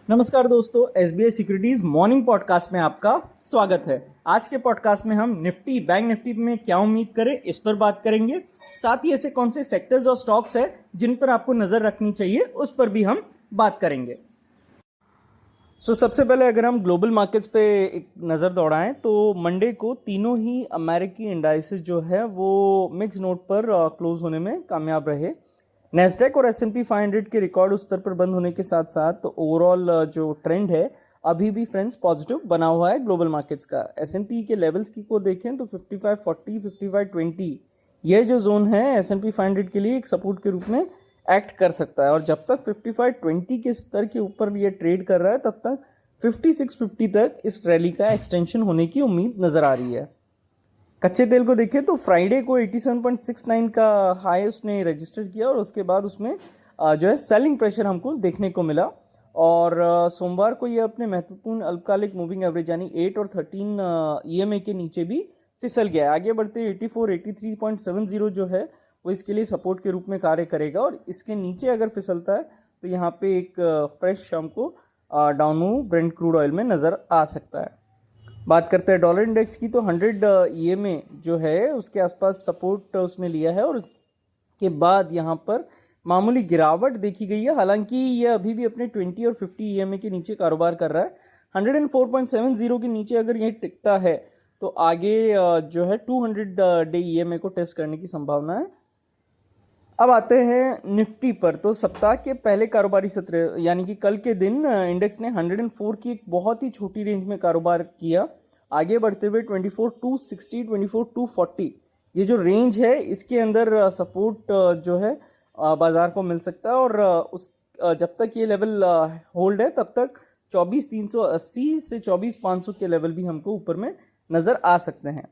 नमस्कार दोस्तों, SBI securities morning podcast में आपका स्वागत है। आज के पॉडकास्ट में हम निफ्टी बैंक निफ्टी में क्या उम्मीद करें इस पर बात करेंगे। साथ ही ऐसे कौन से सेक्टर्स और स्टॉक्स हैं जिन पर आपको नजर रखनी चाहिए उस पर भी हम बात करेंगे। सबसे पहले अगर हम ग्लोबल मार्केट्स पे एक नज़र दौड़ाएं तो मंडे को तीनों ही अमेरिकी इंडाइसेस जो है वो मिक्स नोट पर क्लोज होने में कामयाब रहे। नेस्डेक और S&P 500 के रिकॉर्ड उस स्तर पर बंद होने के साथ साथ ओवरऑल जो ट्रेंड है अभी भी फ्रेंड्स पॉजिटिव बना हुआ है ग्लोबल मार्केट्स का। S&P के लेवल्स की को देखें तो 5540 5520 यह जो जोन है S&P 500 के लिए एक सपोर्ट के रूप में एक्ट कर सकता है और जब तक 5520 के स्तर के ऊपर ये ट्रेड कर रहा है तब तक 5650 तक इस रैली का एक्सटेंशन होने की उम्मीद नजर आ रही है। कच्चे तेल को देखें तो फ्राइडे को 87.69 का हाई उसने रजिस्टर किया और उसके बाद उसमें जो है सेलिंग प्रेशर हमको देखने को मिला और सोमवार को ये अपने महत्वपूर्ण अल्पकालिक मूविंग एवरेज यानी 8 और 13 EMA के नीचे भी फिसल गया है। आगे बढ़ते 83.70 जो है वो इसके लिए सपोर्ट के रूप में कार्य करेगा और इसके नीचे अगर फिसलता है तो यहाँ पे एक फ्रेश हमको down move Brent crude oil में नज़र आ सकता है। बात करते हैं डॉलर इंडेक्स की तो 100 EMA जो है उसके आसपास सपोर्ट उसने लिया है और उसके बाद यहाँ पर मामूली गिरावट देखी गई है। हालांकि यह अभी भी अपने 20 और 50 EMA के नीचे कारोबार कर रहा है। 104.70 के नीचे अगर ये टिकता है तो आगे जो है 200 डे EMA को टेस्ट करने की संभावना है। अब आते हैं निफ्टी पर तो सप्ताह के पहले कारोबारी सत्र यानी कि कल के दिन इंडेक्स ने 104 की एक बहुत ही छोटी रेंज में कारोबार किया। आगे बढ़ते हुए 24,260 24,240 ये जो रेंज है इसके अंदर सपोर्ट जो है बाजार को मिल सकता है और उस जब तक ये लेवल होल्ड है तब तक 24,380 से 24,500 के लेवल भी हमको ऊपर में नजर आ सकते हैं।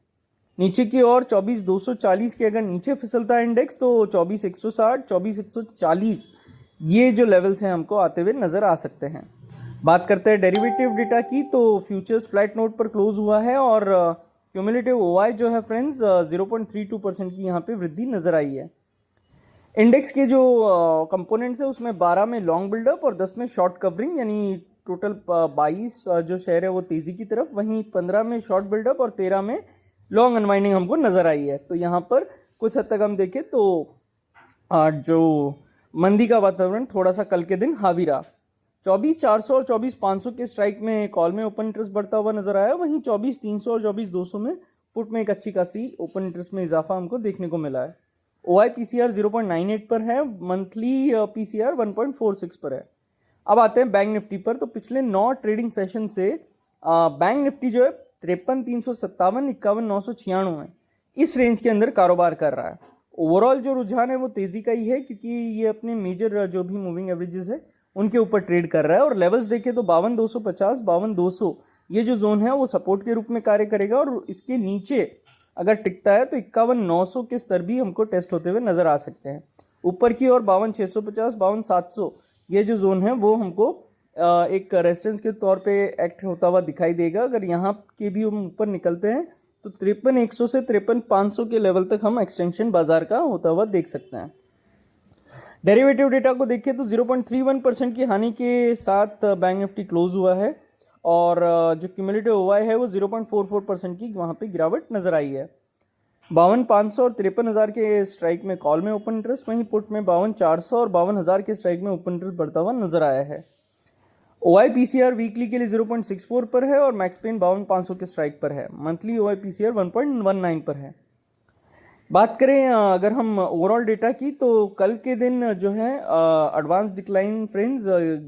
नीचे की ओर 24,240 के अगर नीचे फिसलता है इंडेक्स तो 24,160 24,140 ये जो लेवल्स हैं हमको आते हुए नजर आ सकते हैं। बात करते हैं डेरिवेटिव डेटा की तो फ्यूचर्स फ्लैट नोट पर क्लोज हुआ है और क्यूमुलेटिव OI जो है फ्रेंड्स 0.32% की यहाँ पे वृद्धि नजर आई है। इंडेक्स के जो कंपोनेंट्स है उसमें 12 में लॉन्ग बिल्डअप और 10 में शॉर्ट कवरिंग यानी टोटल 22 जो शेयर है वो तेजी की तरफ, वहीं 15 में शॉर्ट बिल्डअप और 13 में लॉन्ग अनवाइंडिंग हमको नजर आई है। तो यहाँ पर कुछ हद तक हम देखें तो जो मंदी का वातावरण थोड़ा सा कल के दिन हावी रहा। 24,400 और 24,500 के स्ट्राइक में कॉल में ओपन इंटरेस्ट बढ़ता हुआ नजर आया, वहीं 24,300 और 24,200 में पुट में एक अच्छी खासी ओपन इंटरेस्ट में इजाफा हमको देखने को मिला है। OI PCR 0.98 पर है, मंथली PCR 1.46 पर है। अब आते हैं बैंक निफ्टी पर तो पिछले 9 ट्रेडिंग सेशन से बैंक निफ्टी जो है 53,357 51,996 है इस रेंज के अंदर कारोबार कर रहा है। ओवरऑल जो रुझान है वो तेजी का ही है क्योंकि ये अपने मेजर जो भी मूविंग एवरेजेस है उनके ऊपर ट्रेड कर रहा है और लेवल्स देखें तो 52,250 52,200 ये जो जोन है वो सपोर्ट के रूप में कार्य करेगा और इसके नीचे अगर टिकता है तो 51,900 के स्तर भी हमको टेस्ट होते हुए नजर आ सकते हैं। ऊपर की ओर 52,650 52,700 ये जो जोन है वो हमको एक रेजिस्टेंस के तौर पे एक्ट होता हुआ दिखाई देगा। अगर यहाँ के भी हम ऊपर निकलते हैं तो 53,100 से 53,500 के लेवल तक हम एक्सटेंशन बाजार का होता हुआ देख सकते हैं। डेरिवेटिव डेटा को देखें तो 0.31% की हानि के साथ बैंक निफ्टी क्लोज हुआ है और जो क्यूमुलेटिव OI है वो 0.44% की वहाँ पे गिरावट नजर आई है। 52,500 और 53,000 के स्ट्राइक में कॉल में ओपन इंटरेस्ट, वहीं पुट में 52,400 और 52,000 के स्ट्राइक में ओपन इंटरेस्ट बढ़ता हुआ नजर आया है। OI PCR वीकली के लिए 0.64 पर है और मैक्स पेन 52,500 के स्ट्राइक पर है। मंथली OI PCR 1.19 पर है। बात करें अगर हम ओवरऑल डेटा की तो कल के दिन जो है एडवांस डिक्लाइन फ्रेंड्स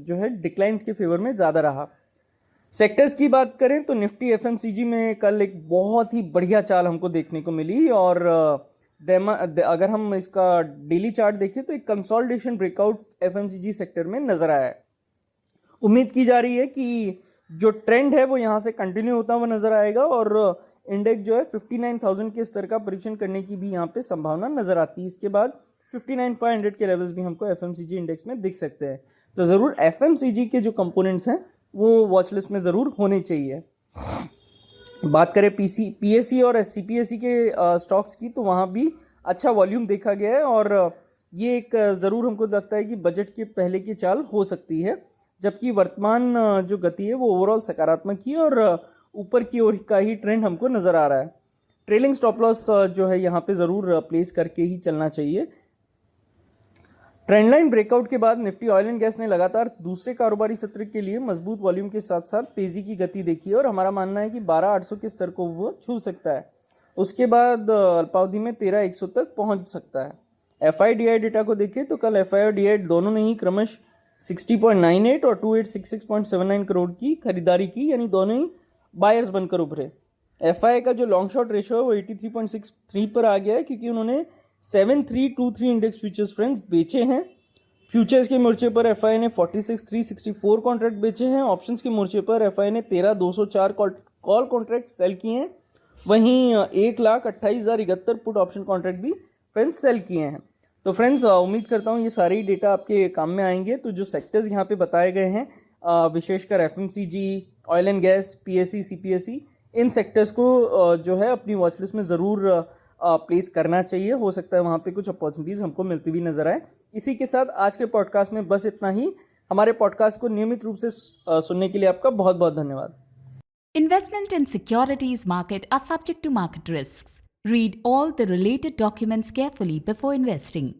जो है डिक्लाइंस के फेवर में ज़्यादा रहा। सेक्टर्स की बात करें तो निफ्टी FMCG में कल एक बहुत ही बढ़िया चाल हमको देखने को मिली और अगर हम इसका डेली चार्ट देखें तो एक कंसोलिडेशन ब्रेकआउट FMCG सेक्टर में नजर आया है। उम्मीद की जा रही है कि जो ट्रेंड है वो यहाँ से कंटिन्यू होता हुआ नजर आएगा और इंडेक्स जो है 59,000 के स्तर का परीक्षण करने की भी यहाँ पे संभावना नजर आती है। इसके बाद 59,500 के लेवल्स भी हमको FMCG इंडेक्स में दिख सकते हैं। तो ज़रूर FMCG के जो कंपोनेंट्स हैं वो वॉच लिस्ट में ज़रूर होने चाहिए। बात करें PSE और CPSE के स्टॉक्स की तो वहाँ भी अच्छा वॉल्यूम देखा गया है और ये एक ज़रूर हमको लगता है कि बजट के पहले की चाल हो सकती है। जबकि वर्तमान जो गति है वो ओवरऑल सकारात्मक ही और ऊपर की ओर का ही ट्रेंड हमको नज़र आ रहा है। ट्रेलिंग स्टॉप लॉस जो है यहाँ पे ज़रूर प्लेस करके ही चलना चाहिए। ट्रेंड लाइन ब्रेकआउट के बाद निफ्टी ऑयल एंड गैस ने लगातार दूसरे कारोबारी सत्र के लिए मजबूत वॉल्यूम के साथ साथ तेजी की गति देखी है और हमारा मानना है कि 12,800 के स्तर को वो छू सकता है। उसके बाद अल्पावधि में 13,100 तक पहुंच सकता है। FIDI डेटा को देखें तो कल FI और DI दोनों ने ही क्रमश 60.98 और 2866.79 करोड़ की खरीदारी की, यानी दोनों ही बायर्स बनकर उभरे। FI का जो लॉन्ग शॉर्ट रेशो है वो 83.63 पर आ गया है क्योंकि उन्होंने 7323 इंडेक्स फ्यूचर्स फ्रेंड्स बेचे हैं। फ्यूचर्स के मोर्चे पर FI ने 46,364 कॉन्ट्रैक्ट बेचे हैं। ऑप्शंस के मोर्चे पर FI ने 13,204 कॉल कॉन्ट्रैक्ट सेल किए हैं। वहीं 1,28,071 पुट ऑप्शन कॉन्ट्रैक्ट भी फ्रेंड्स सेल किए हैं। तो फ्रेंड्स उम्मीद करता हूँ ये सारे ही डेटा आपके काम में आएंगे। तो जो सेक्टर्स यहाँ पे बताए गए हैं विशेषकर FMCG, oil and gas, PSE, CPSE, in sectors को जो है अपनी वॉच लिस्ट में ज़रूर प्लेस करना चाहिए। हो सकता है वहाँ पे कुछ अपॉर्चुनिटीज़ हमको मिलती हुई नजर आए। इसी के साथ आज के पॉडकास्ट में बस इतना ही। हमारे पॉडकास्ट को नियमित रूप से सुनने के लिए आपका बहुत बहुत धन्यवाद। Investment in securities market are subject to market risks. Read all the related documents carefully before investing.